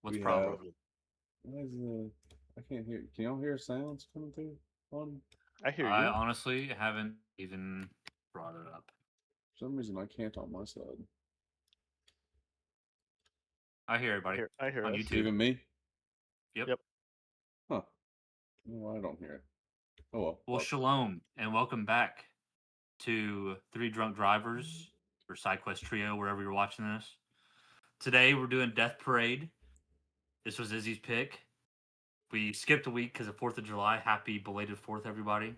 What's We the have. problem? Why is I can't hear. Can y'all hear sounds coming through? On I hear I you. honestly haven't even brought it up. for some reason, I can't on my side. I hear everybody I hear on us. YouTube. Even me? Yep. Yep. Huh. No, I don't hear it. Oh well. Well, Fuck. shalom and welcome back to Three Drunk Drivers or SideQuest Trio, wherever you're watching this. Today we're doing Death Parade. This was Izzy's pick. We skipped a week because of 4th of July. Happy belated 4th, everybody.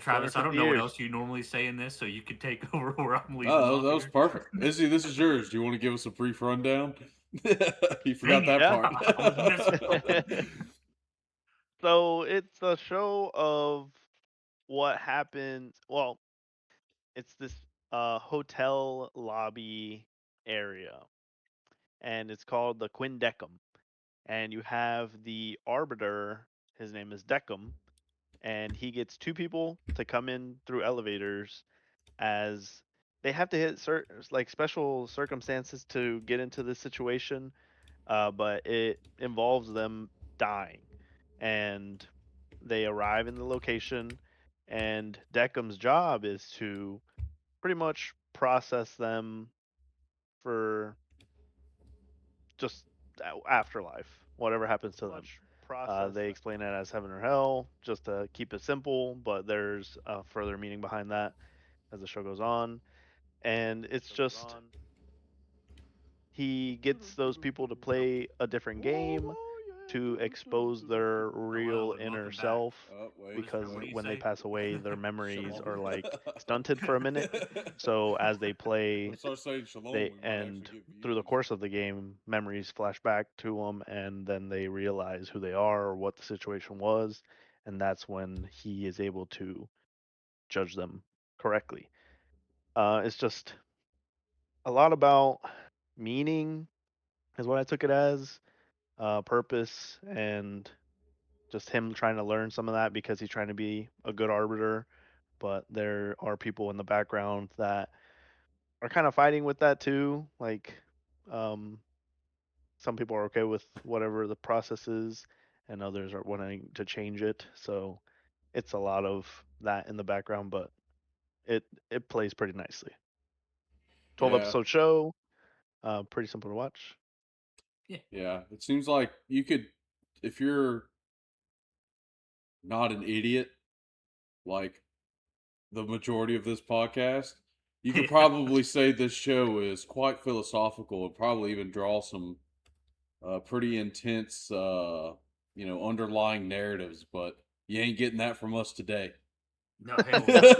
Travis, I don't 250 know what years. else you normally say in this, so you can take over where I'm leaving Oh, off that was here. perfect. Izzy, this is yours. Do you want to give us a brief rundown? You Dang forgot it. that Yeah. part. I was missing something. So it's a show of what happens. Well, it's this hotel lobby area, and it's called the Quindecum. And you have the arbiter. His name is Decum, and he gets two people to come in through elevators as they have to hit certain like special circumstances to get into this situation, but it involves them dying. And they arrive in the location, and Deckham's job is to pretty much process them for just afterlife, whatever happens to them. They explain it as heaven or hell, just to keep it simple, but there's a further meaning behind that as the show goes on. And it's just he gets those people to play a different game to expose their Hello real and inner welcome back. self, Oh, wait, because What do you when they say? pass away their memories Shalom. are like stunted for a minute. So as they play, I start saying shalom, they we might actually and get through the views. course of the game memories flash back to them, and then they realize who they are or what the situation was, and that's when he is able to judge them correctly. It's just a lot about meaning is what I took it as, purpose, and just him trying to learn some of that because he's trying to be a good arbiter. But there are people in the background that are kind of fighting with that too. Like, um, some people are okay with whatever the process is, and others are wanting to change it. So it's a lot of that in the background, but it plays pretty nicely. 12 Yeah, episode show, pretty simple to watch. Yeah. yeah. It seems like you could, if you're not an idiot, like the majority of this podcast, you could probably say this show is quite philosophical and probably even draw some pretty intense, underlying narratives. But you ain't getting that from us today. No, hell no.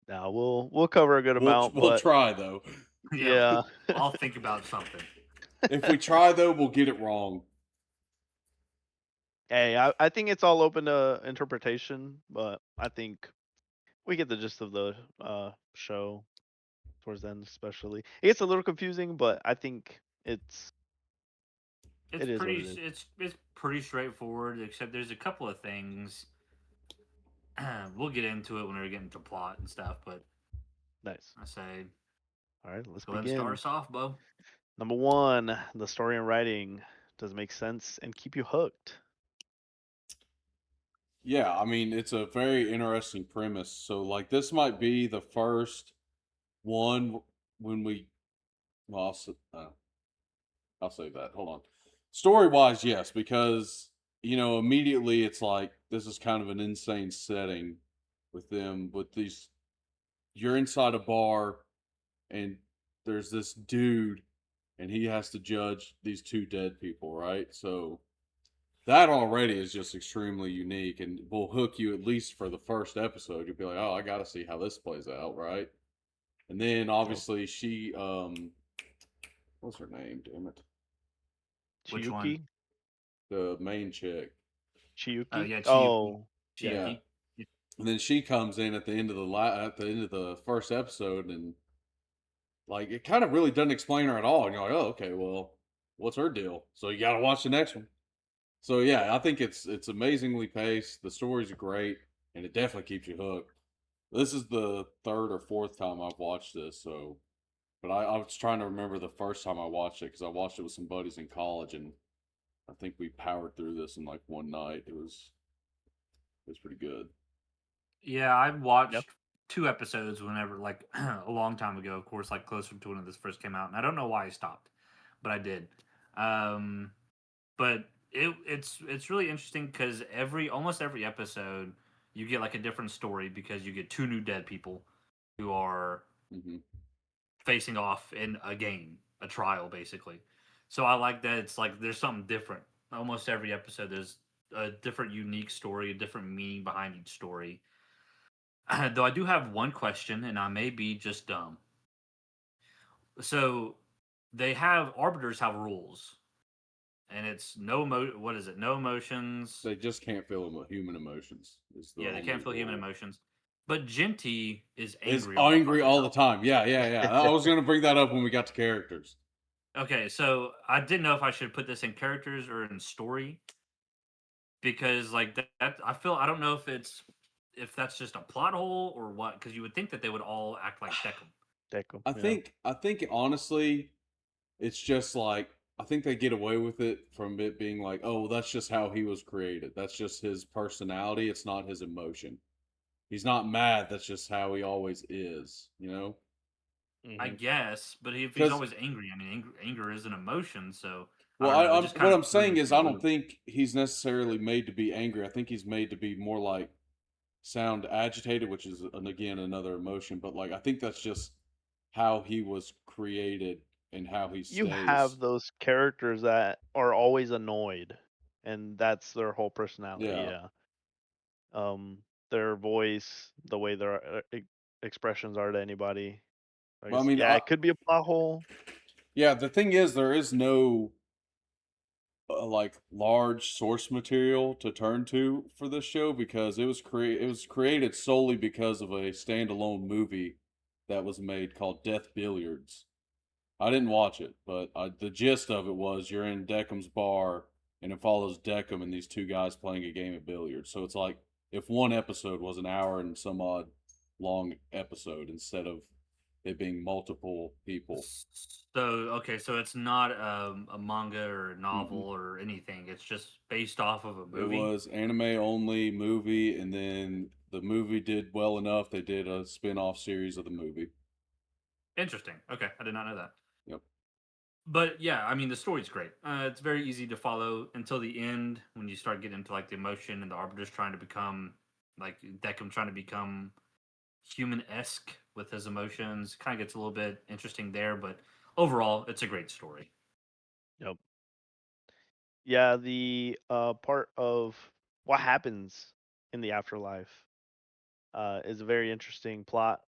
Now we'll cover a good amount, We'll but try though. Yeah, yeah. I'll think about something. If we try though, we'll get it wrong. Hey, I think it's all open to interpretation, but I think we get the gist of the show towards the end, especially. It gets a little confusing, but I think It's it is what pretty. it is. It's pretty straightforward. Except there's a couple of things. We'll get into it when we get into plot and stuff. But Nice. I say, All right, let's go ahead and start begin. us off, Bo. Number one, the story and writing does make sense and keep you hooked. Yeah, I mean, it's a very interesting premise. So, like, this might be the first one when we. Well, I'll say that. Hold on. Story wise, yes, because immediately it's like this is kind of an insane setting with them with these. You're inside a bar, and there's this dude, and he has to judge these two dead people, right? So that already is just extremely unique and will hook you at least for the first episode. You'll be like, oh, I got to see how this plays out, right? And then Oh, obviously she, what's her name? Damn it, Which one? Chiyuki? the main chick. Chiyuki? Yeah, Chiyuki. Oh, yeah. Yeah, Chiyuki. and then she comes in at the end of at the end of the first episode, and like it kind of really doesn't explain her at all. And you're like, oh, okay, well, what's her deal? So you got to watch the next one. So yeah, I think it's amazingly paced. The stories are great, and it definitely keeps you hooked. This is the third or fourth time I've watched this, so But I was trying to remember the first time I watched it because I watched it with some buddies in college, and I think we powered through this in like one night. It was pretty good. Yeah, I Yep. watched 2 episodes whenever, like, a long time ago, of course, like, closer to when this first came out, and I don't know why I stopped, but I did. Um, but it's really interesting because almost every episode, you get, like, a different story because you get 2 new dead people who are Hmm. facing off in a game, a trial, basically. So I like that it's like there's something different. Almost every episode, there's a different, unique story, a different meaning behind each story. Though I do have one question, and I may be just dumb. So they have arbiters have rules, and it's what is it? No emotions. They just can't feel human emotions. Is the Yeah, they only can't feel human rule. emotions. But Genty is Is angry all the angry fucking all the time. time. Yeah, yeah, yeah. I was gonna bring that up when we got to characters. Okay, so I didn't know if I should put this in characters or in story because like that I don't know if that's just a plot hole or what because you would think that they would all act like Declan. Deco. I Yeah. think I think honestly, it's just like I think they get away with it from it being like, oh, that's just how he was created. That's just his personality. It's not his emotion. He's not mad. That's just how he always is. You know, I Hmm. guess, but if he's because always angry, I mean, anger is an emotion, so I well, don't know. It I'm just what kind of I'm threw saying me is for a I don't loop. think he's necessarily made to be angry. I think he's made to be more like sound agitated, which is again another emotion. But like I think that's just how he was created and how he You stays. have those characters that are always annoyed, and that's their whole personality. Yeah. Yeah. Their voice, the way their expressions are to anybody. I Well, I guess, mean, yeah, it could be a plot hole. yeah. The thing is, there is no like large source material to turn to for this show because it was created solely because of a standalone movie that was made called Death Billiards. I didn't watch it, but the gist of it was you're in Deckham's bar and it follows Deckham and these two guys playing a game of billiards. So it's like if one episode was an hour and some odd long episode instead of it being multiple people. So okay, so it's not a manga or a novel Mm-mm. or anything. It's just based off of a It movie. was anime only movie, and then the movie did well enough. They did a spin off series of the movie. Interesting. Okay, I did not know that. Yep. But yeah, I mean the story's great. It's very easy to follow until the end when you start getting into like the emotion and the arbiters trying to become like Deckham trying to become human esque with his emotions. Kind of gets a little bit interesting there, but overall, it's a great story. Yep. Yeah, the part of what happens in the afterlife is a very interesting plot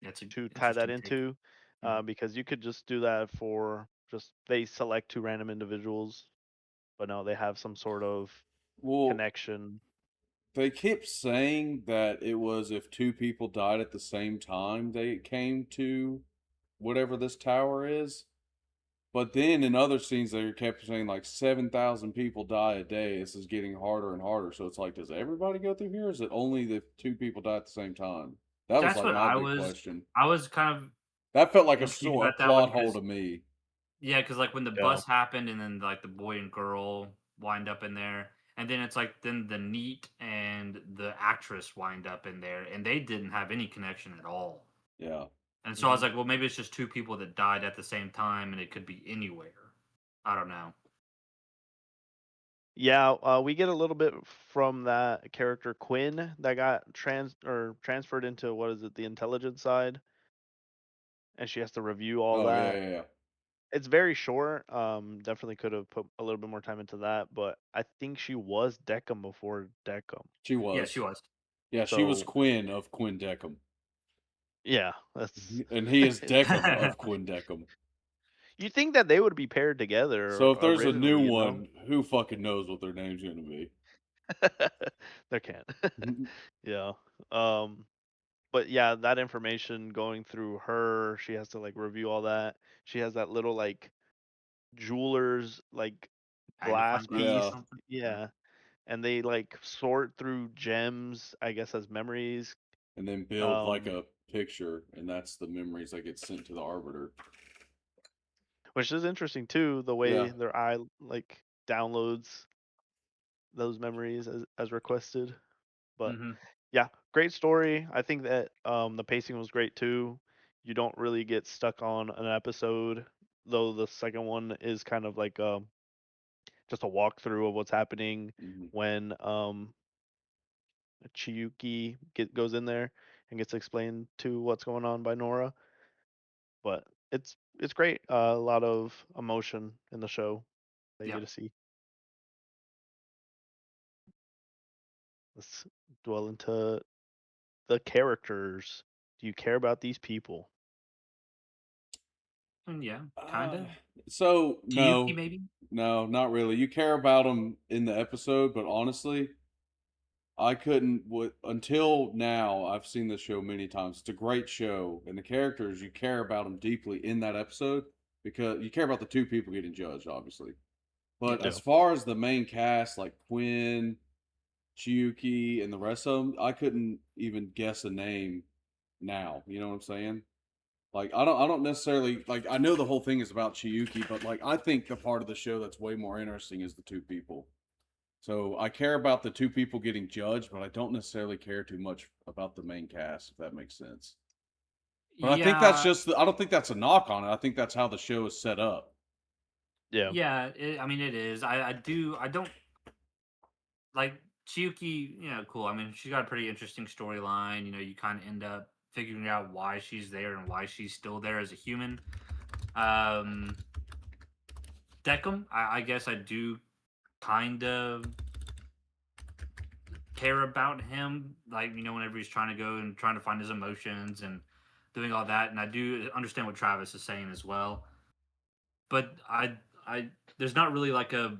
It's an to tie that interesting take. into, Mhm. because you could just do that for just they select two random individuals, but no, they have some sort of Well, connection. they kept saying that it was if two people died at the same time they came to whatever this tower is. But then in other scenes, they kept saying like 7,000 people die a day. This is getting harder and harder. So it's like, does everybody go through here? Or is it only the two people die at the same time? That was That's like what my big question. I was kind of That felt like confused a about that one plot hole because to me. yeah, because like when the Yeah. bus happened and then like the boy and girl wind up in there, and then it's like then the neat and the actress wind up in there, and they didn't have any connection at all. Yeah. And so I was Hmm. like, well, maybe it's just two people that died at the same time, and it could be anywhere. I don't know. Yeah, we get a little bit from that character Quinn that got transferred into what is it, the intelligence side, and she has to review all Oh, yeah, that. yeah, yeah. It's very short. Definitely could have put a little bit more time into that, but I think she was Deckham before Deckham. She Yeah, she was. was. Yeah, she was So Quinn of Quinn Deckham. yeah, that's. And he is Deckham of Quinn Deckham. You think that they would be paired together So if there's a new originally, you know? one, who fucking knows what their name's going to be? There can't. Yeah. Um, but yeah, that information going through her, she has to like review all that. She has that little like jeweler's like glass Magnifying glass or piece. Yeah. something. Yeah. Yeah. And they like sort through gems, I guess, as memories. And then build like Um, picture, and that's the memories that get sent to the arbiter. Which is interesting too, the way Yeah. their eye like downloads those memories as requested. But Hmm. yeah, great story. I think that the pacing was great too. You don't really get stuck on an episode, though the second one is kind of like just a walkthrough of what's happening Hmm. when Chiyuki goes in there and gets explained to what's going on by Nora. But it's great. A lot of emotion in the show that you Yeah. get to see. Let's dwell into the characters. Do you care about these people? And yeah, kind of. So Kiyuki, no, maybe. no, not really. You care about them in the episode, but honestly, I couldn't. Until now, I've seen this show many times. It's a great show, and the characters you care about them deeply in that episode because you care about the two people getting judged, obviously. Yeah. But as far as the main cast, like Quinn, Chiyuki, and the rest of them, I couldn't even guess a name now. You know what I'm saying? Like I don't necessarily like. I know the whole thing is about Chiyuki, but like I think the part of the show that's way more interesting is the two people. So I care about the two people getting judged, but I don't necessarily care too much about the main cast, if that makes sense. But I think that's Yeah. just. I don't think that's a knock on it. I think that's how the show is set up. Yeah. Yeah. I mean, it is. I do. I don't like Chiyuki. Cool. I mean, she's got a pretty interesting storyline. You kind of end up figuring out why she's there and why she's still there as a human. Um, Decim, I guess I do kind of care about him. Like, whenever he's trying to go and trying to find his emotions and doing all that. And I do understand what Travis is saying as well. But there's not really like a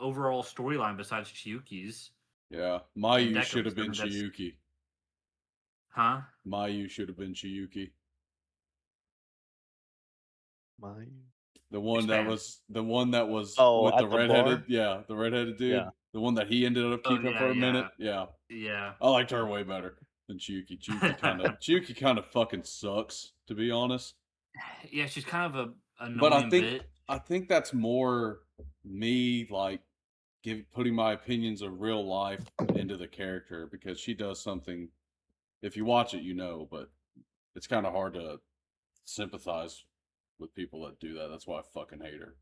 overall storyline besides Chiyuki's Yeah, and Mayu should Decim's. have I been mean, that's Chiyuki. huh? Mayu should have been Chiyuki. My Expand. The one that was Oh, with the at the redheaded, bar? yeah, the redheaded Yeah. dude, the one that he ended up Oh keeping yeah, for a minute. yeah, Yeah, yeah. I liked her way better than Chiyuki. Chiyuki kind of fucking sucks, to be honest. Yeah, she's kind of a But annoying bit. I think that's more me like putting my opinions of real life into the character because she does something. If you watch it, you know, but it's kind of hard to sympathize with people that do that. That's why I fucking hate her.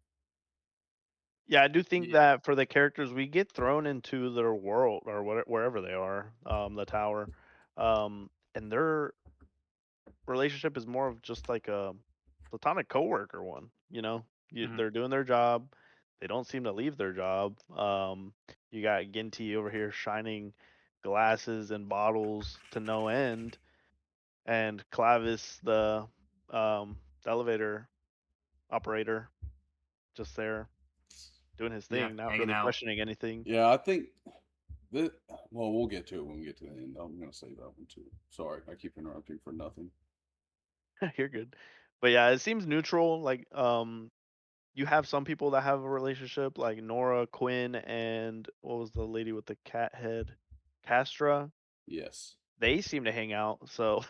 Yeah, I do think Yeah, that for the characters, we get thrown into their world or wherever they are, the tower, and their relationship is more of just like a platonic coworker one. mhm, They're doing their job. They don't seem to leave their job. You got Ginty over here shining glasses and bottles to no end, and Clavis, the elevator operator, just there doing his yeah, thing, not hanging really out. questioning anything. Yeah, I think that. Well, we'll get to it when we get to the end. I'm gonna say that one too. Sorry, I keep interrupting for nothing. You're good. But yeah, it seems neutral. Like, you have some people that have a relationship, like Nora, Quinn, and what was the lady with the cat head? Castra. Yes. They seem to hang out. So,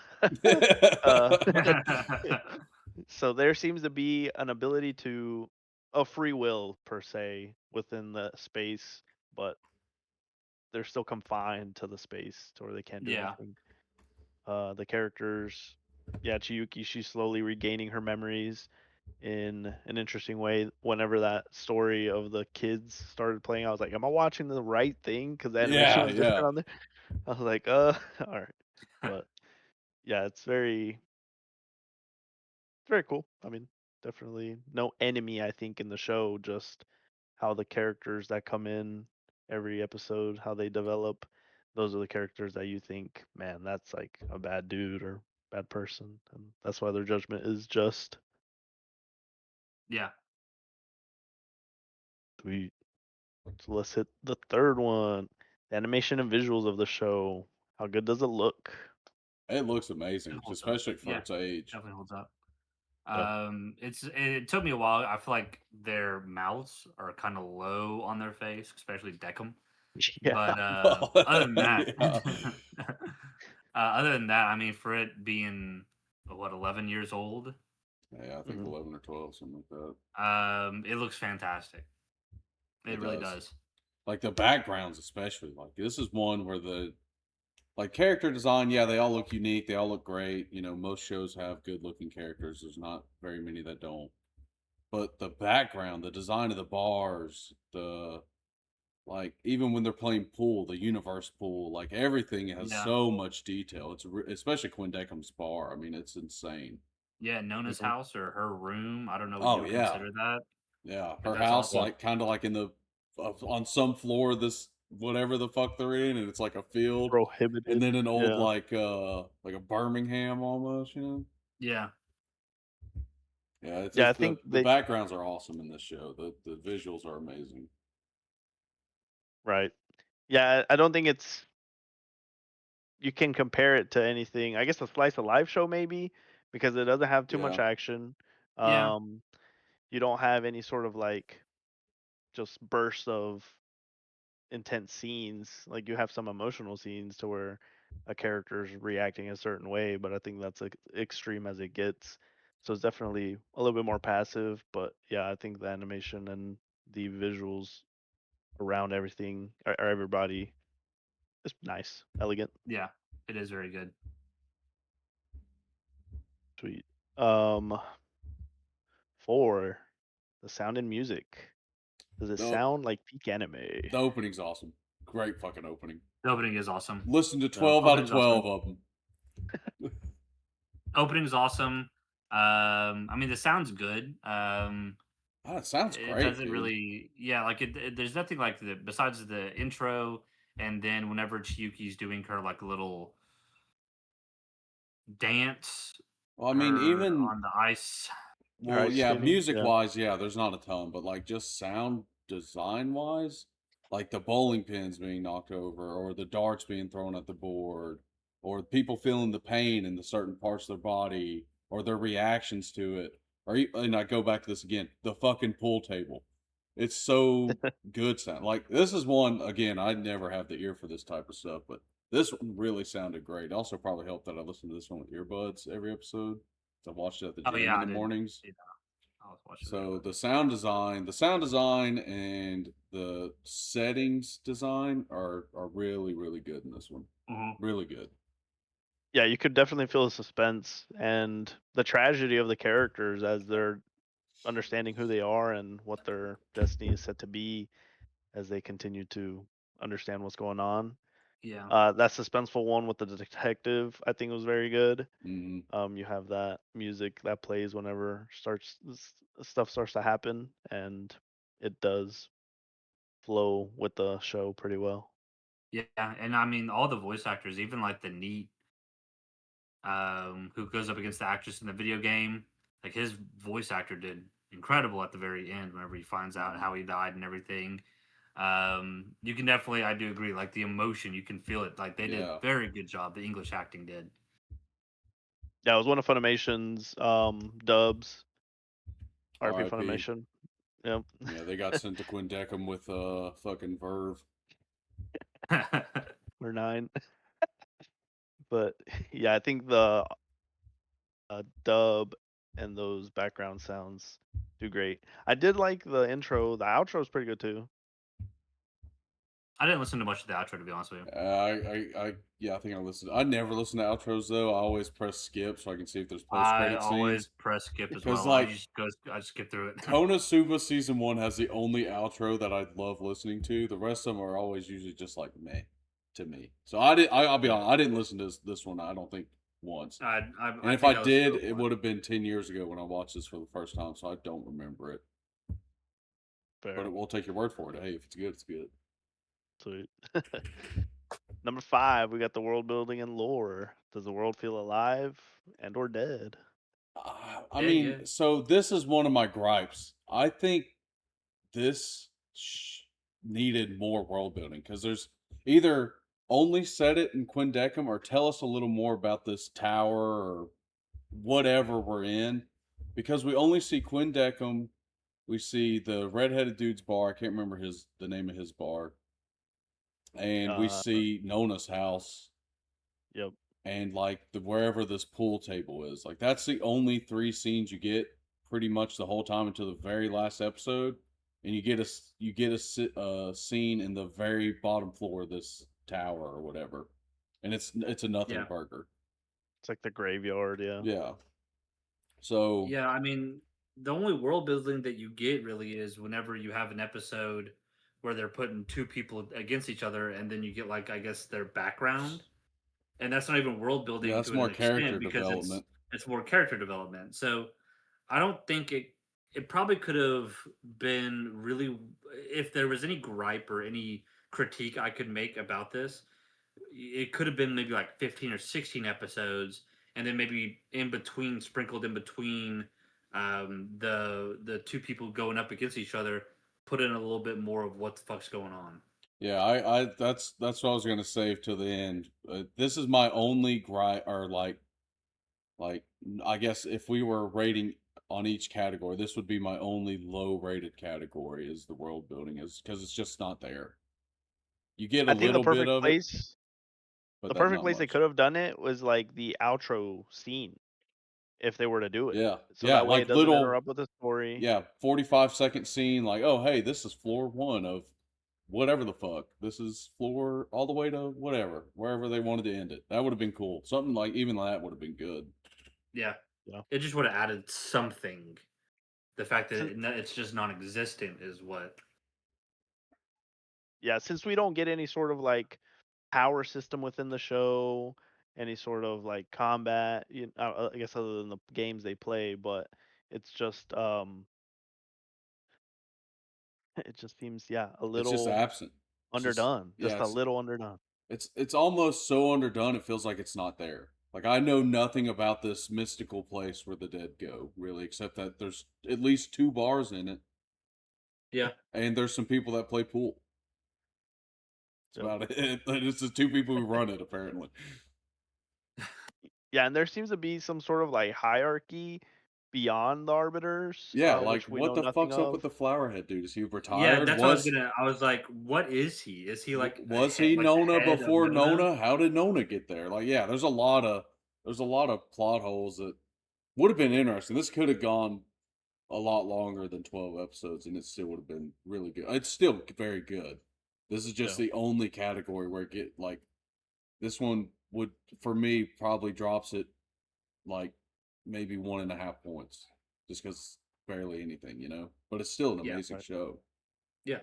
uh, so there seems to be an ability to a free will per se within the space, but they're still confined to the space to where they can't do Yeah, anything. The characters, yeah, Chiyuki, she's slowly regaining her memories in an interesting way. Whenever that story of the kids started playing, I was like, "Am I watching the right thing?" Because the animation Yeah, was yeah. different on there. I was like, all right." But yeah, it's very cool. I mean, definitely no enemy, I think, in the show. Just how the characters that come in every episode, how they develop. Those are the characters that you think, man, that's like a bad dude or bad person, and that's why their judgment is just. yeah. Sweet. So let's hit the third one. The animation and visuals of the show. How good does it look? It looks It amazing, holds up. especially for Yeah, its age. definitely holds up. Yeah. It took me a while. I feel like their mouths are kind of low on their face, especially Decim. Yeah. But Well, other than that, yeah. Other than that, I mean, for it being what 11 years old, Yeah, I think Mhm. 11 or 12, something like that. it looks fantastic. It really does. Like the backgrounds, especially. Like this is one where the like character design, yeah, they all look unique. They all look great. You know, most shows have good looking characters. There's not very many that don't. But the background, the design of the bars, the like even when they're playing pool, the universe pool, like everything has Yeah, so much detail. Especially Quinn Deckham's bar. I mean, it's insane. yeah. Nona's Mhm. house or her room. I don't know what you Oh would yeah, consider that, yeah. but Her that's house, awesome. like kind of like in the on some floor, of this whatever the fuck they're in, and it's like a field, and Prohibited. then an old Yeah. like a Birmingham almost, you know. Yeah, Yeah, Yeah, I it's think the they backgrounds are awesome in this show. The visuals are amazing. right. Yeah, I don't think it's you can compare it to anything. I guess a slice of life show maybe because it doesn't have too much Yeah, action. yeah, Um, you don't have any sort of like just bursts of intense scenes. Like you have some emotional scenes to where a character's reacting a certain way, but I think that's like extreme as it gets. So it's definitely a little bit more passive, but yeah, I think the animation and the visuals around everything or everybody is nice, elegant, yeah. It is very good. sweet. Um, for the sound and music, does it the sound like peak anime? the opening's awesome. Great fucking opening. The opening is awesome. Listen to No. 12 out of Opening's awesome. 12 of them. Opening's awesome. I mean, the sound's good. Oh, it sounds It great, doesn't dude. really, yeah, like there's nothing like the besides the intro, and then whenever Chiyuki's doing her like little dance, Well, I mean, her even on the ice. Or well, ice yeah, skating? music Yeah. wise, yeah, there's not a ton, but like just sound design wise, like the bowling pins being knocked over, or the darts being thrown at the board, or people feeling the pain in the certain parts of their body, or their reactions to it, and I go back to this again, the fucking pool table. It's so good sound. Like this is one again. I never have the ear for this type of stuff, but this one really sounded great. Also, probably helped that I listened to this one with earbuds every episode. So I watched it at the Oh gym yeah, in I the did. mornings. You know, I was watching the So earbuds. the sound design and the settings design are really really good in this one. Hmm. Really good. Yeah, you could definitely feel the suspense and the tragedy of the characters as they're understanding who they are and what their destiny is set to be as they continue to understand what's going on. Yeah, That suspenseful one with the detective, I think was very good. Hmm. You have that music that plays whenever stuff starts to happen, and it does flow with the show pretty well. yeah, and I mean all the voice actors, even like the Neat, who goes up against the actress in the video game, like his voice actor did incredible at the very end whenever he finds out how he died and everything. You can definitely, I do agree, like the emotion, you can feel it. Like they did Yeah. very good job. The English acting did. Yeah, it was one of Funimation's dubs. RP R.I.P. Funimation. Yep. Yeah, they got sent to Quinn Deckham with fucking Verve. Or 9. But yeah, I think the dub and those background sounds do great. I did like the intro. The outro is pretty good too. I didn't listen to much of the outro to be honest with you. Yeah, I think I listened. I never listen to outros though. I always press skip so I can see if there's post I credit always scenes. press skip as Because well. I like just go, I just skip through it. Konosuba season 1 has the only outro that I love listening to. The rest of them are always usually just like meh to me. So I'll be Yeah. honest. I didn't listen to this one. I don't think once. And I if I think I listened did, to it it once. would have been 10 years ago when I watched this for the first time. So I don't remember it. But Fair. it will take your word for it. Hey, if it's good, it's good. Sweet. Number 5, we got the world building and lore. Does the world feel alive and or dead? I Yeah, yeah. mean, so this is one of my gripes. I think this needed more world building because there's either only set it in Quindecum or tell us a little more about this tower or whatever we're in because we only see Quindecum. We see the redheaded dude's bar. I can't remember the name of his bar, and we Uh, see Nona's house. yep. and like wherever this pool table is. Like that's the only 3 scenes you get pretty much the whole time until the very last episode, and you get a scene in the very bottom floor of this tower or whatever, and it's a nothing Yeah. burger. It's like the graveyard, yeah. Yeah. So Yeah, I mean, the only world building that you get really is whenever you have an episode where they're putting two people against each other, and then you get like I guess their background, and that's not even world yeah, building that's to more an character extent because development. it's more character development. So I don't think it probably could have been really, if there was any gripe or any critique I could make about this, it could have been maybe like 15 or 16 episodes, and then maybe in between, sprinkled in between, the two people going up against each other, put in a little bit more of what the fuck's going on. Yeah, I that's what I was gonna save till the end. This is my only gripe, or like I guess if we were rating on each category, this would be my only low rated category is the world building, is because it's just not there. You get a I think little bit of it, but the that perfect not place they much. could have done it was like the outro scene, if they were to do it. Yeah, So yeah, that way it like doesn't little, interrupt with the story. yeah, 45-second scene, like, oh hey, this is floor one of whatever the fuck. This is floor all the way to whatever, wherever they wanted to end it. That would have been cool. Something like even that would have been good. Yeah, Yeah. it just would have added something. The fact that Sin- it's just non-existent is what. Yeah, since we don't get any sort of like power system within the show, any sort of like combat, I guess other than the games they play, but it's just it just seems, yeah, a It's just little absent. It's just, underdone, yeah, just a little underdone. it's almost so underdone it feels like it's not there. Like I know nothing about this mystical place where the dead go, really, except that there's at least 2 bars in it, Yeah, and there's some people that play pool. That's Yep. about it. It's the 2 people who run it, apparently. Yeah, and there seems to be some sort of like hierarchy beyond the arbiters, Yeah, like which we what know the nothing fuck's up of. with the flowerhead dude? Is he yeah, retired? that's what I was gonna. I was like, what is he? Is he like Was he like the Nona head of before Nona? Nona? How did Nona get there? Like, yeah, there's a lot of plot holes that would have been interesting. This could have gone a lot longer than 12 episodes, and it still would have been really good. It's still very good. This is just Yeah. the only category where it get like this one would, for me, probably drops it like maybe 1.5 points, just because barely anything, you know. But it's still an Yeah, amazing Right. show. yeah,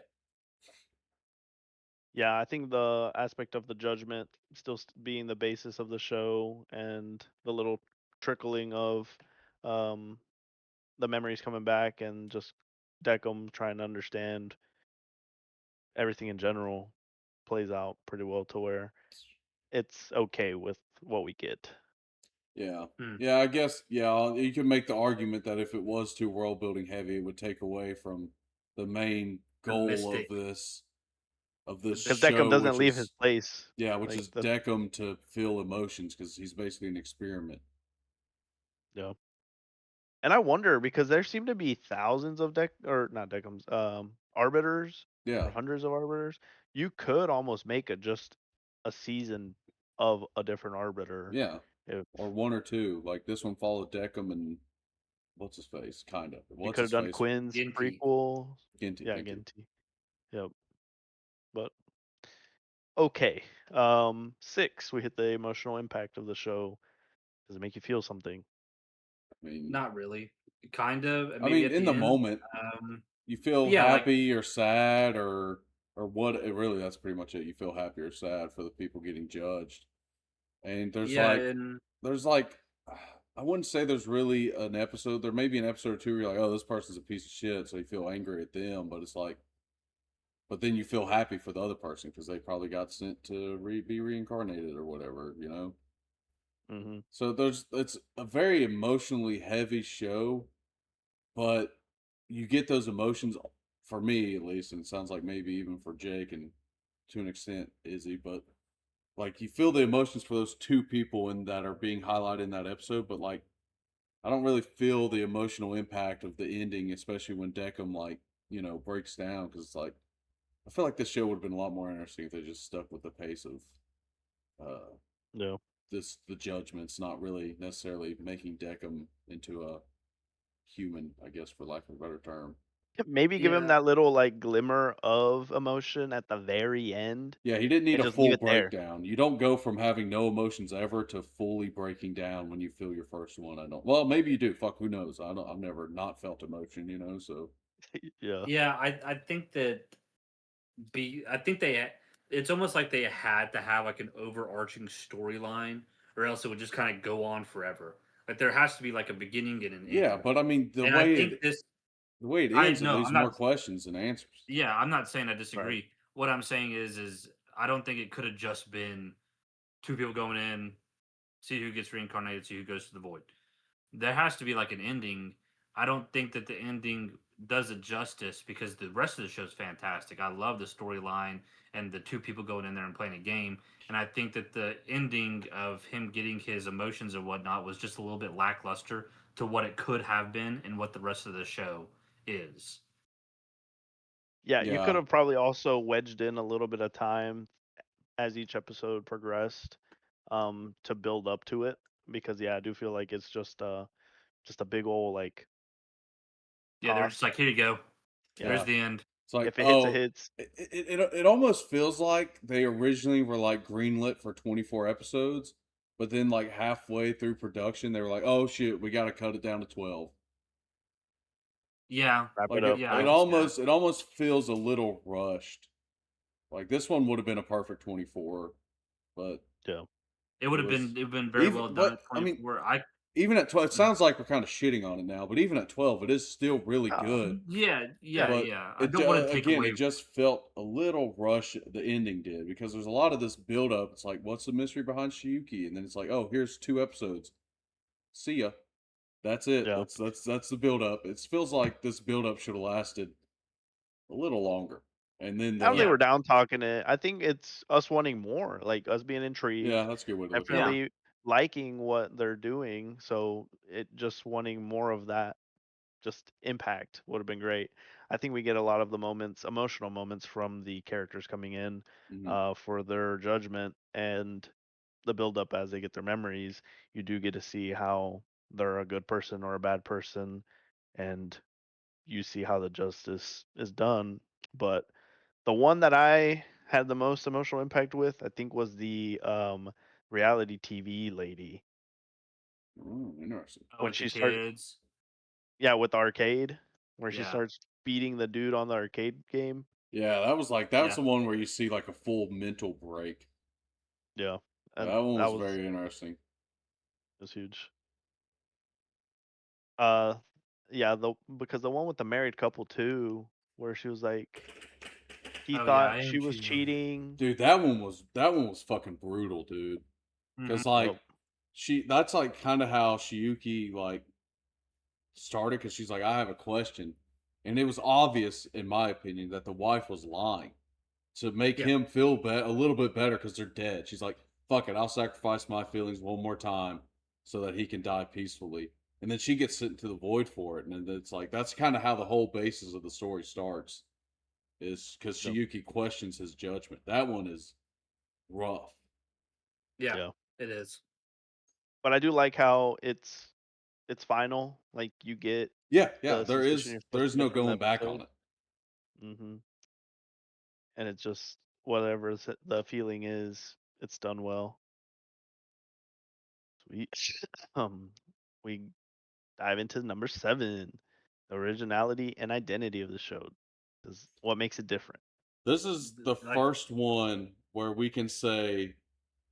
Yeah, I think the aspect of the judgment still being the basis of the show, and the little trickling of um, the memories coming back, and just Decim trying to understand everything in general plays out pretty well to where it's okay with what we get. Yeah. Hmm. Yeah, I guess, yeah, you can make the argument that if it was too world building heavy, it would take away from the main the goal mystic. of this Because Decim show, doesn't which leave his is, place. yeah, which Like is Decim to feel emotions because he's basically an experiment. yeah. And I wonder because there seem to be thousands of or not Deckums, arbiters, Yeah. or hundreds of arbiters. You could almost make it just a season of a different arbiter. Yeah. If Or one or two. Like this one followed Decim and what's his face? Kind of. you What's could have his done face? Quinn's Ginty. prequel. Ginty. Yeah, Thank you. Ginty. Yep. But okay. 6, we hit the emotional impact of the show. Does it make you feel something? I mean, Not really. Kind of. I Maybe mean, at in the the end. moment, you feel Yeah, like happy or sad or what? Really, that's pretty much it. You feel happy or sad for the people getting judged. And yeah, and there's like, I wouldn't say there's really an episode. There may be an episode or two where you're like, oh, this person's a piece of shit, so you feel angry at them. But it's like, but then you feel happy for the other person because they probably got sent to be reincarnated or whatever, you know. Mm-hmm. So it's a very emotionally heavy show, but you get those emotions for me at least, and it sounds like maybe even for Jake and to an extent Izzy, but like you feel the emotions for those 2 people in that are being highlighted in that episode, but like I don't really feel the emotional impact of the ending, especially when Decim like breaks down because it's like I feel like this show would have been a lot more interesting if they just stuck with the pace of uh No. the judgment's not really necessarily making Deckham into a human, I guess, for lack of a better term. Maybe give him Yeah. that little like glimmer of emotion at the very end Yeah, he didn't need and a just leave full it there. breakdown. You don't go from having no emotions ever to fully breaking down when you feel your first one. I don't. Well, maybe you do. Fuck, who knows? I don't. I've never not felt emotion. So Yeah. Yeah, I think that I think it's almost like they had to have like an overarching storyline, or else it would just kind of go on forever. Like there has to be like a beginning and an yeah, end. but I mean And I think the way it I ends, it know leaves I'm more not questions than answers. yeah, I'm not saying I Right. disagree. What I'm saying is I don't think it could have just been two people going in, see who gets reincarnated, see who goes to the void. There has to be like an ending. I don't think that the ending does it justice because the rest of the show is fantastic. I love the storyline and the two people going in there and playing a game. And I think that the ending of him getting his emotions and whatnot was just a little bit lackluster to what it could have been and what the rest of the show is. Yeah, you could Yeah, have probably also wedged in a little bit of time as each episode progressed to build up to it because yeah, I do feel like it's just a big old like Yeah, they're just toss. like, here you go. There's yeah. Yeah. the end. It's like, If it hits, it oh, hits. it almost feels like they originally were like greenlit for 24 episodes, but then like halfway through production, they were like, oh shit, we got to cut it down to 12. Yeah. Wrap it Like up. Yeah, I Yeah. can see that. it almost feels a little rushed. Like this one would have been a perfect 24, but Yeah. It it would have was been very even. well done But at I mean, 24. I even at 12, it sounds like we're kind of shitting on it now, but even at 12, it is still really good. yeah, Yeah. But yeah. I don't want to take again, away. it just felt a little rush. The ending did because there's a lot of this build up. It's like, what's the mystery behind Shiyuki? And then it's like, oh, here's 2 episodes. See ya. That's it. Yeah. That's the build up. It feels like this build up should have lasted a little longer. And then As they Yeah, were down talking it, I think it's us wanting more, like us being yeah, intrigued, that's a good way to look at yeah. it. definitely liking what they're doing. So it just wanting more of that, just impact would have been great. I think we get a lot of the moments, emotional moments from the characters coming in Hmm. for their judgment and the build up as they get their memories. You do get to see how they're a good person or a bad person, and you see how the justice is done. But the one that I had the most emotional impact with, I think, was the reality TV lady Oh, interesting. Oh, when with the she started, kids. yeah, with arcade, where she Yeah. starts beating the dude on the arcade game. Yeah, that's Yeah. the one where you see like a full mental break. Yeah, and That one that was was very interesting. huge. Uh, yeah, the because the one with the married couple too, where she was like, he Oh yeah, thought I am she was cheating on you. cheating. Dude, that one was fucking brutal, dude. Mhm. Cause like Yep. that's like kind of how Shiyuki like started. Cause she's like, I have a question, and it was obvious, in my opinion, that the wife was lying to make Yeah. him feel a little bit better because they're dead. She's like, fuck it, I'll sacrifice my feelings one more time so that he can die peacefully. And then she gets sent into the void for it, and then it's like that's kind of how the whole basis of the story starts. Is because Yep. Shiyuki questions his judgment. That one is rough. Yeah. Yeah, It is. but I do like how it's final. Like you get Yeah, yeah. the sensation you're supposed There's to no get from the going back on episode. it. Hmm. And it's just whatever the feeling is, it's done well. Sweet. um, we dive into number 7, the originality and identity of the show. Is what makes it different. This is the Like first one where we can say,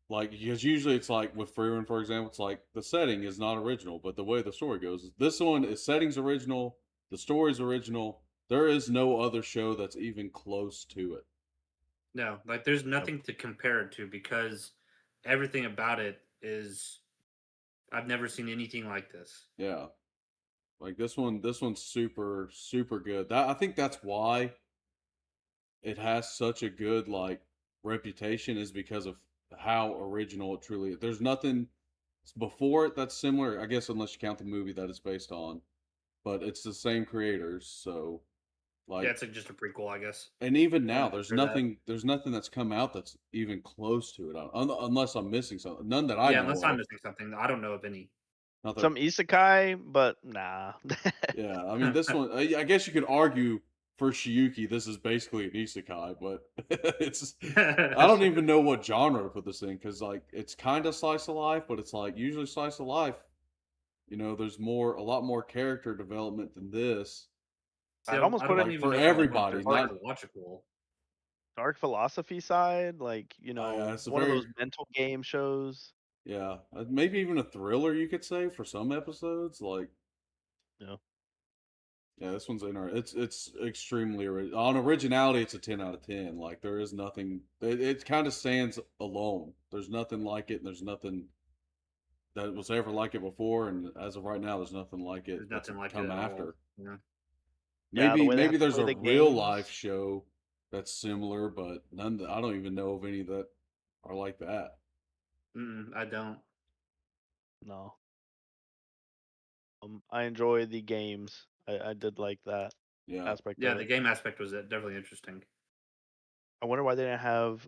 like, because usually it's like with Freeman, for example, it's like the setting is not original, but the way the story goes, this one is setting's original, the story's original. There is no other show that's even close to it. no, like there's Yep. nothing to compare it to because everything about it is I've never seen anything like this. Yeah, like this one's super, super good. That I think that's why it has such a good like reputation is because of how original it truly is. There's nothing before it that's similar, I guess, unless you count the movie that it's based on. But it's the same creators, so Like, Yeah, it's like just a prequel, I guess. and even now, I'm there's sure that- nothing that's come out that's even close to it, unless I'm missing something. None that I Yeah, know unless I'm of. missing something. I don't know of any. Not that, Some isekai, but nah. yeah, I mean, this one, I guess you could argue for Shiuki, this is basically an isekai, but it's, I don't even know what genre to put this in, because, like, it's kind of slice of life, but it's like, usually slice of life, there's a lot more character development than this. See, I'd almost I put it wouldn't Like, even for know if I would want everybody, to like not, watch a cool. dark philosophy side, like it's a one of those very, mental game shows. yeah, maybe even a thriller, you could say, for some episodes, like, Yeah. yeah, this one's it's extremely on originality. It's a 10 out of 10. Like, there is nothing. It kind of stands alone. There's nothing like it, and there's nothing that was ever like it before. And as of right now, there's nothing like it There's that's nothing like it come at all. after. Yeah. Yeah, the way they have Maybe to there's play a the real life games. show that's similar, but none. I don't even know of any that are like that. I don't. No. I enjoy the games. I did like that Yeah, aspect Yeah, of the it. game aspect was definitely interesting. I wonder why they didn't have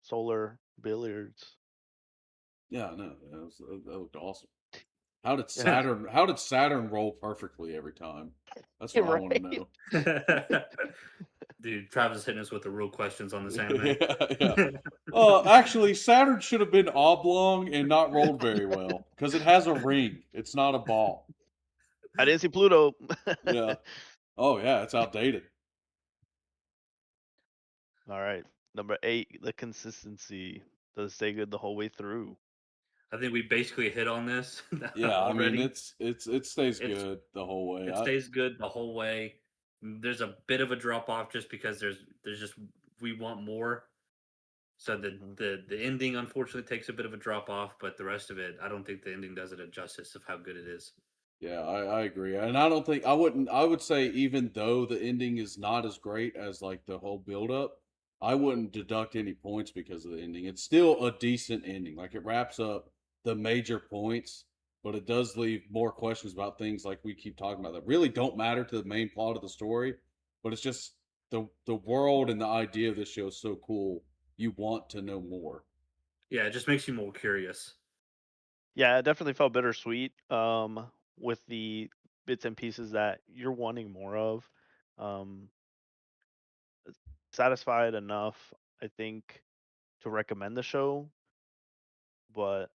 solar billiards. yeah, no, that looked awesome. How did Yeah. Saturn? How did Saturn roll perfectly every time? That's what I want to Right. know. Dude, Travis is hitting us with the real questions on this anime. Yeah. Actually, Saturn should have been oblong and not rolled very well because it has a ring. It's not a ball. I didn't see Pluto. Yeah. Oh yeah, it's outdated. All right. Number 8, the consistency. Does it stay good the whole way through? I think we basically hit on this Yeah, I mean already. it stays It's good the whole way. it stays good the whole way. There's a bit of a drop off just because there's just we want more. So Mhm. the ending unfortunately takes a bit of a drop off, but the rest of it, I don't think the ending does it a justice of how good it is. Yeah, I agree. And I don't think I would say, even though the ending is not as great as like the whole build up, I wouldn't deduct any points because of the ending. It's still a decent ending. Like, it wraps up the major points, but it does leave more questions about things like we keep talking about that really don't matter to the main plot of the story, but it's just the world and the idea of this show is so cool. You want to know more. Yeah, it just makes you more curious. Yeah, it definitely felt bittersweet with the bits and pieces that you're wanting more of. Um Satisfied enough, I think, to recommend the show, but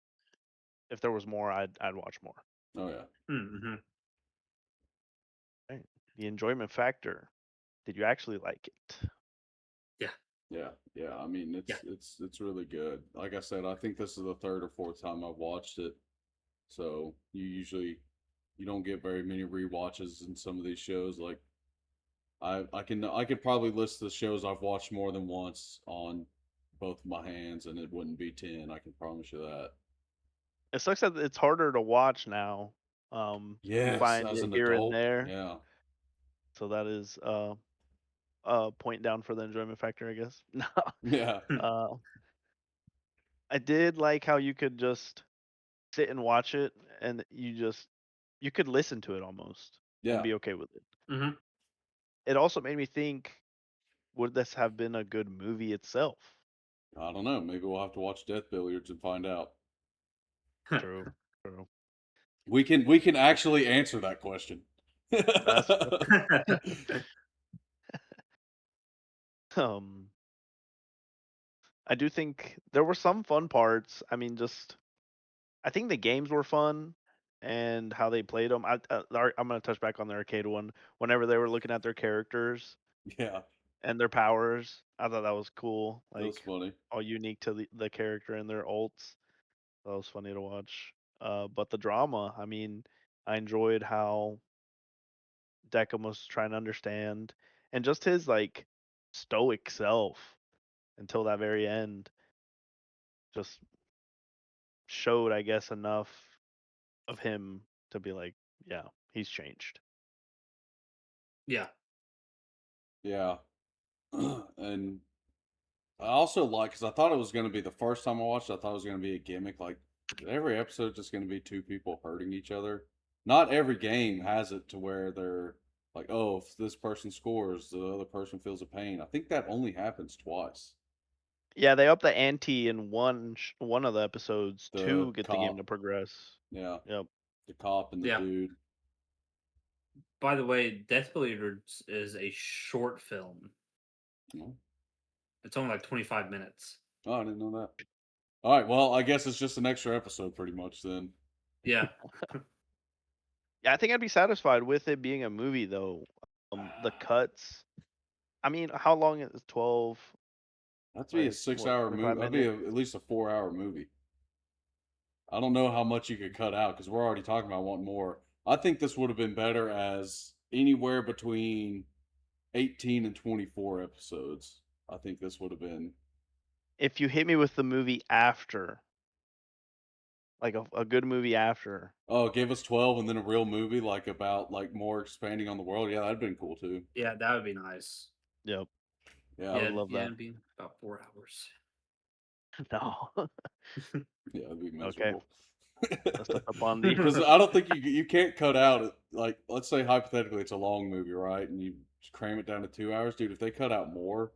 if there was more, I'd watch more. Oh yeah. Mm-hmm. Right. The enjoyment factor. Did you actually like it? Yeah, Yeah, yeah. I mean, yeah, it's really good. Like I said, I think this is the third or fourth time I've watched it. So you don't get very many rewatches in some of these shows. Like, I could probably list the shows I've watched more than once on both my hands, and it wouldn't be 10. I can promise you that. It sucks that it's harder to watch now. You Yes, find as it an here and adult, there, yeah, so that is point down for the enjoyment factor, I guess. No. yeah, Uh, I did like how you could just sit and watch it, and you could listen to it almost and yeah. be okay with it. mm-hmm. It also made me think, would this have been a good movie itself? I don't know. Maybe we'll have to watch Death Billiards and find out. True, true. We can actually answer that question. That's true. Um, I do think there were some fun parts. I mean, I think the games were fun and how they played them. I'm gonna touch back on the arcade one. Whenever they were looking at their characters Yeah, and their powers, I thought that was cool. that was Like, funny. all unique to the character and their ults. That was funny to watch. But the drama, I mean, I enjoyed how Deckham was trying to understand, and just his like stoic self until that very end just showed, I guess, enough of him to be like, yeah, he's changed. Yeah. Yeah, and I also like, because I thought it was going to be the first time I watched it, I thought it was going to be a gimmick. Like, every episode just going to be two people hurting each other. Not every game has it to where they're Like, oh, if this person scores, the other person feels a pain. I think that only happens twice. Yeah, they up the ante in one of the episodes The to get the game cop, to progress. yeah, Yep. the cop and the Yeah. dude. By the way, Death Parade is a short film. Oh, It's only like 25 minutes. I didn't know that. All right, well, I guess it's just an extra episode, pretty much. Then Yeah. Yeah, I think I'd be satisfied with it being a movie though. The cuts. I mean, how long is 12? that'd be a Like what, 6-hour 25 movie. That'd be minutes? at least a 4-hour movie. I don't know how much you could cut out because we're already talking about wanting more. I think this would have been better as anywhere between 18 and 24 episodes. I think this would have been. If you hit me with the movie after, like a good movie after. Oh, give us 12 and then a real movie like about like more expanding on the world. Yeah, that'd been cool too. Yeah, that would be nice. Yep. Yeah, I would love yeah, that. it'd be about 4 hours. No. yeah, it'd be Okay. miserable. Let's look up on the. Because I don't think you can't cut out like let's say hypothetically it's a long movie, right? And you cram it down to 2 hours, dude. If they cut out more,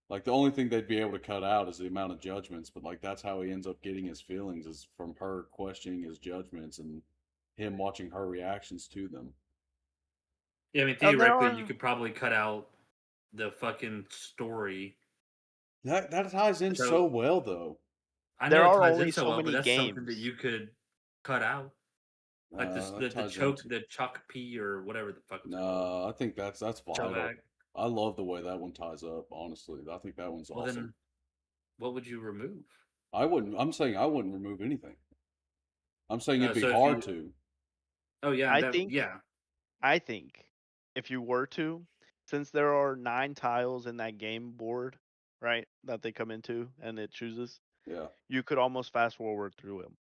like the only thing they'd be able to cut out is the amount of judgments. But like that's how he ends up getting his feelings is from her questioning his judgments and him watching her reactions to them. Yeah, I mean, There theoretically, you are could probably cut out the fucking story. That ties in So- so well though. I There know it are ties only in so so well, but many that's something that games. you could cut out. Like this, That ties the choc P or whatever the fuck it's called. No, I think that's vital. Chobag. I love the way that one ties up. Honestly, I think that one's Well, awesome. then, what would you remove? I wouldn't. I'm saying I wouldn't remove anything. I'm saying it'd be So if hard you- to. Oh yeah, I think- yeah. I think if you were to, since there are 9 tiles in that game board, right, that they come into and it chooses, Yeah, you could almost fast forward through them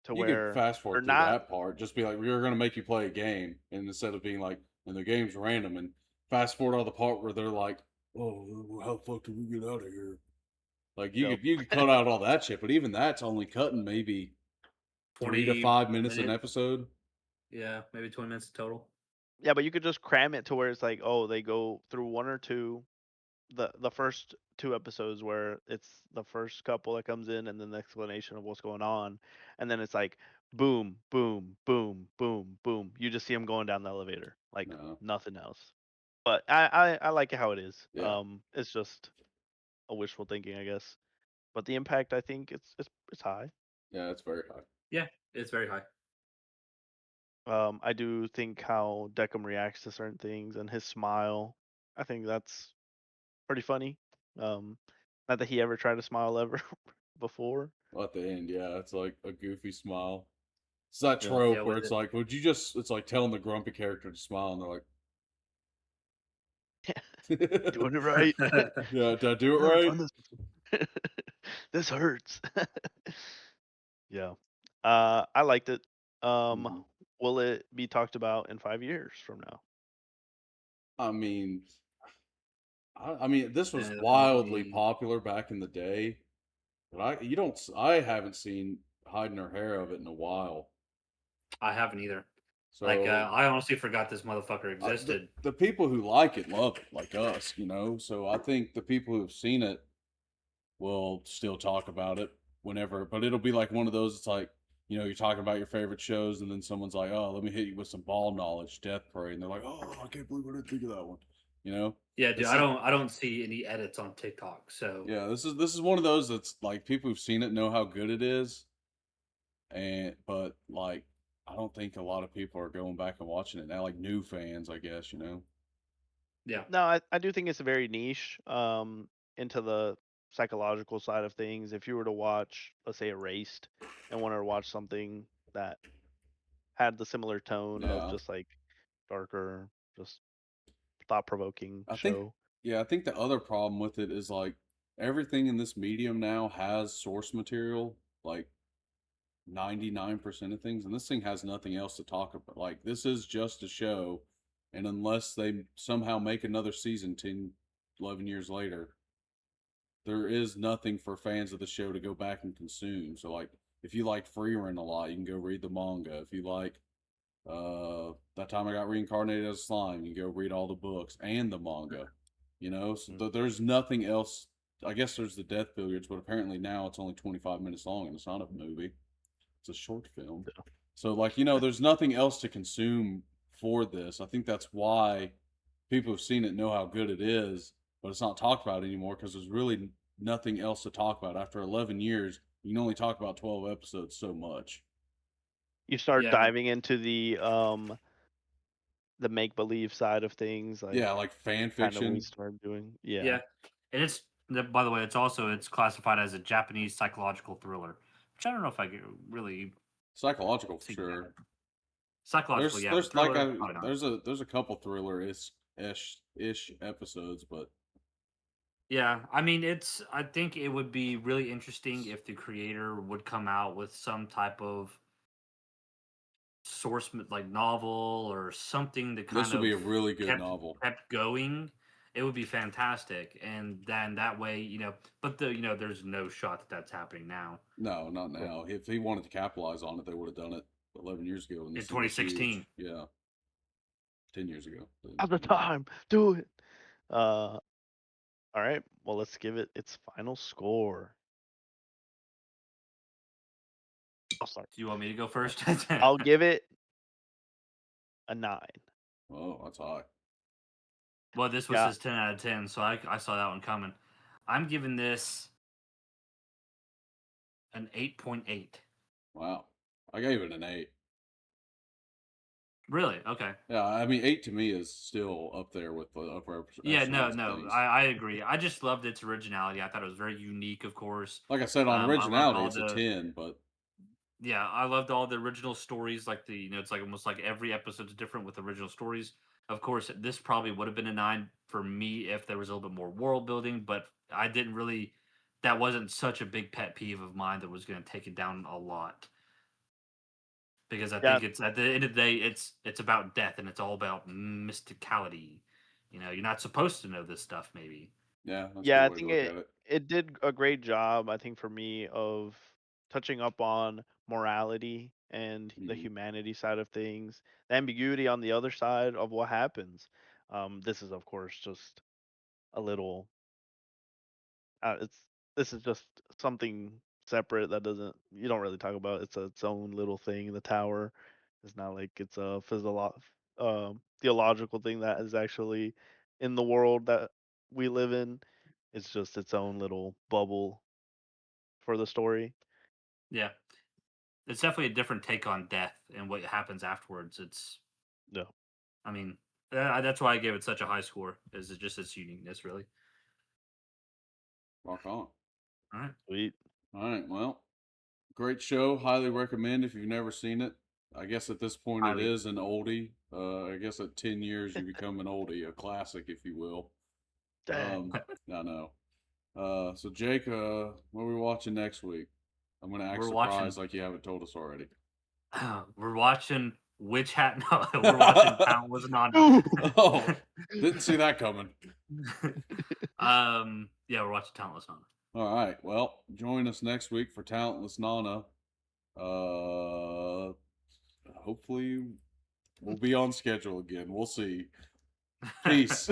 to you where could fast they're forward through not. that part. Just be like, we're going to make you play a game, and instead of being like, and the game's random, and fast forward all the part where they're like, oh, how the fuck did we get out of here? Like Yep. you could cut out all that shit, but even that's only cutting maybe 3 to 5 minutes an episode. Yeah, maybe 20 minutes total. Yeah, but you could just cram it to where it's like, oh, they go through 1 or 2, the first 2 episodes where it's the first couple that comes in and then the explanation of what's going on, and then it's like boom, boom, boom, boom, boom. You just see them going down the elevator like No. nothing else. But I like it how it is. Yeah. It's just a wishful thinking, I guess. But the impact, I think it's high. Yeah, it's very high. Yeah, it's very high. I do think how Deckham reacts to certain things and his smile. I think that's pretty funny. Not that he ever tried to smile ever before. Well, at the end, yeah, it's like a goofy smile. It's that Yeah. trope Yeah, where with it's it- like, would you just? It's like telling the grumpy character to smile, and they're like, Doing it right. yeah, did I do it No, right? done this. This hurts. Yeah. I liked it. Mhm. Will it be talked about in 5 years from now? I mean, I mean, this was Yeah, wildly maybe- popular back in the day, but I haven't seen hiding or hair of it in a while. I haven't either. So I honestly forgot this motherfucker the- existed. the people who like it love it, like us, you know. So I think the people who've seen it will still talk about it whenever, but it'll be like one of those. It's like, you know, you're talking about your favorite shows, and then someone's like, "Oh, let me hit you with some ball knowledge, Death Parade," and they're like, "Oh, I can't believe I didn't think of that one," you know. Yeah, dude, This I is- don't see any edits on TikTok. So Yeah, this is one of those that's like people who've seen it know how good it is, but like I don't think a lot of people are going back and watching it now, like new fans, I guess, you know. yeah, No, I do think it's very niche into the psychological side of things. If you were to watch, let's say, Erased, and wanted to watch something that had the similar tone Yeah. of just like darker, just thought provoking I show. think Yeah, I think the other problem with it is like everything in this medium now has source material, like 99% of things, and this thing has nothing else to talk about. Like this is just a show, and unless they somehow make another season 10, 11 years later, there is nothing for fans of the show to go back and consume. So like if you like Freerun a lot, you can go read the manga. If you like That time I got reincarnated as a slime. You go read all the books and the manga. You know, so there's nothing else. I guess there's the Death Billiards, but apparently now it's only 25 minutes long and it's not a movie. It's a short film. So, like, you know, there's nothing else to consume for this. I think that's why people who've seen it know how good it is, but it's not talked about anymore because there's really nothing else to talk about. After 11 years, you can only talk about 12 episodes so much. You start Yeah. diving into the make believe side of things, like Yeah, like fan kind of we fiction. started doing. Yeah. And by the way, it's classified as a Japanese psychological thriller, which I don't know if I could really Psychological for see sure. that. Psychological, yeah. There's But like thriller, probably not. there's a couple thriller ish episodes, but Yeah, I mean, I think it would be really interesting if the creator would come out with some type of like novel or something that this kind would be of a really good kept novel. kept going. It would be fantastic, and then that way, but there's no shot that that's happening now No, not now. If he wanted to capitalize on it, they would have done it 11 years ago, and in this thing was huge. 2016. Yeah, 10 years ago. At the time, do it. All right. Well, let's give it its final score. I'll start. Do you want me to go first? I'll give it a 9. Oh, that's high. Well, this was Yeah. his 10 out of 10, so I saw that one coming. I'm giving this an 8.8. Wow, I gave it an 8. Really? Okay. Yeah, I mean 8 to me is still up there with the upper Yeah, echelons of things. I agree. I just loved its originality. I thought it was very unique, of course. Like I said, on I loved originality, all it's a the 10, but Yeah, I loved all the original stories. Like it's like almost like every episode's different with original stories. Of course, this probably would have been a 9 for me if there was a little bit more world building, but I didn't really. That wasn't such a big pet peeve of mine that was going to take it down a lot. Because I Yeah. think it's at the end of the day, it's about death and it's all about mysticality. You're not supposed to know this stuff, maybe. yeah, that's a Yeah, good I way to think look at it. it did a great job, I think, for me, of touching up on morality and the Mhm. humanity side of things, the ambiguity on the other side of what happens. This is, of course, just a little. It's This is just something separate that doesn't you don't really talk about. It's its own little thing. The tower. It's not like it's a theological thing that is actually in the world that we live in. It's just its own little bubble for the story. Yeah, it's definitely a different take on death and what happens afterwards. Yeah. I mean, that's why I gave it such a high score. Is it just its uniqueness, really? Rock on. All right. Sweet. All right, well, great show. Highly recommend if you've never seen it. I guess at this point it Highly. is an oldie. I guess at 10 years you become an oldie, a classic, if you will. Dang. I know. So Jake, what are we watching next week? I'm gonna act We're surprised watching. like you haven't told us already. We're watching Witch Hat. No, we're watching Countless Nana. Oh, didn't see that coming. Yeah, we're watching Talentless Nana. All right. Well, join us next week for Talentless Nana. Hopefully we'll be on schedule again. We'll see. Peace.